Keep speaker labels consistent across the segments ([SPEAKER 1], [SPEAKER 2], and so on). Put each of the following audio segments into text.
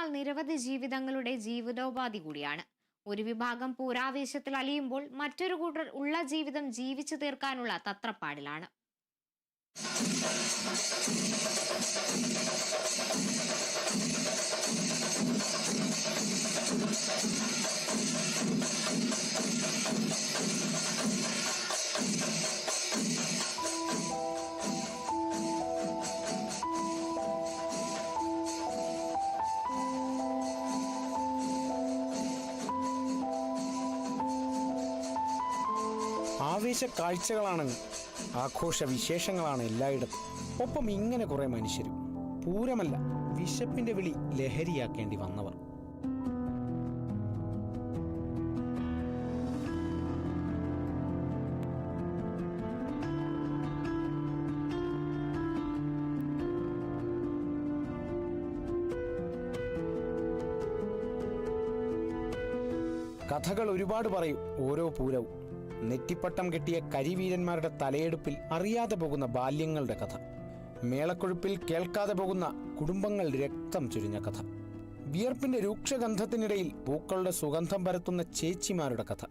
[SPEAKER 1] പെരുന്നാൾ നിരവധി ജീവിതങ്ങളുടെ ജീവിതോപാധി കൂടിയാണ്. ഒരു വിഭാഗം പൂരാവേശത്തിൽ അലിയുമ്പോൾ മറ്റൊരു കൂട്ടർ ഉള്ള ജീവിതം ജീവിച്ചു തീർക്കാനുള്ള തത്രപ്പാടിലാണ്.
[SPEAKER 2] ആവേശ കാഴ്ചകളാണ്, ആഘോഷ വിശേഷങ്ങളാണ് എല്ലായിടത്തും. ഒപ്പം ഇങ്ങനെ കുറെ മനുഷ്യരും. പൂരമല്ല, വിശപ്പിന്റെ വിളി ലഹരിയാക്കേണ്ടി വന്നവർ. കഥകൾ ഒരുപാട് പറയും ഓരോ പൂരവും. നെറ്റിപ്പട്ടം കെട്ടിയ കരിവീരന്മാരുടെ തലയെടുപ്പിൽ അറിയാതെ പോകുന്ന ബാല്യങ്ങളുടെ കഥ, മേളക്കൊഴുപ്പിൽ കേൾക്കാതെ പോകുന്ന കുടുംബങ്ങൾ രക്തം ചൊരിഞ്ഞ കഥ, വിയർപ്പിന്റെ രൂക്ഷഗന്ധത്തിനിടയിൽ പൂക്കളുടെ സുഗന്ധം പരത്തുന്ന ചേച്ചിമാരുടെ കഥ,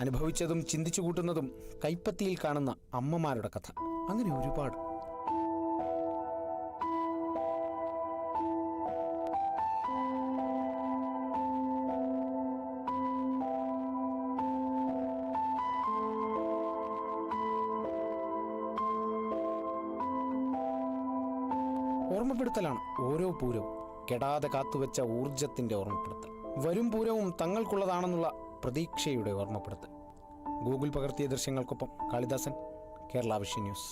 [SPEAKER 2] അനുഭവിച്ചതും ചിന്തിച്ചു കൂട്ടുന്നതും കൈപ്പത്തിയിൽ കാണുന്ന അമ്മമാരുടെ കഥ. അങ്ങനെ ഒരുപാട്. ഓർമ്മപ്പെടുത്തലാണ് ഓരോ പൂരവും. കെടാതെ കാത്തുവെച്ച ഊർജത്തിന്റെ ഓർമ്മപ്പെടുത്തൽ. വരും പൂരവും തങ്ങൾക്കുള്ളതാണെന്നുള്ള പ്രതീക്ഷയുടെ ഓർമ്മപ്പെടുത്തൽ. ഗൂഗിൾ പകർത്തിയ ദൃശ്യങ്ങൾക്കൊപ്പം കാളിദാസൻ, കേരള വിഷൻ ന്യൂസ്.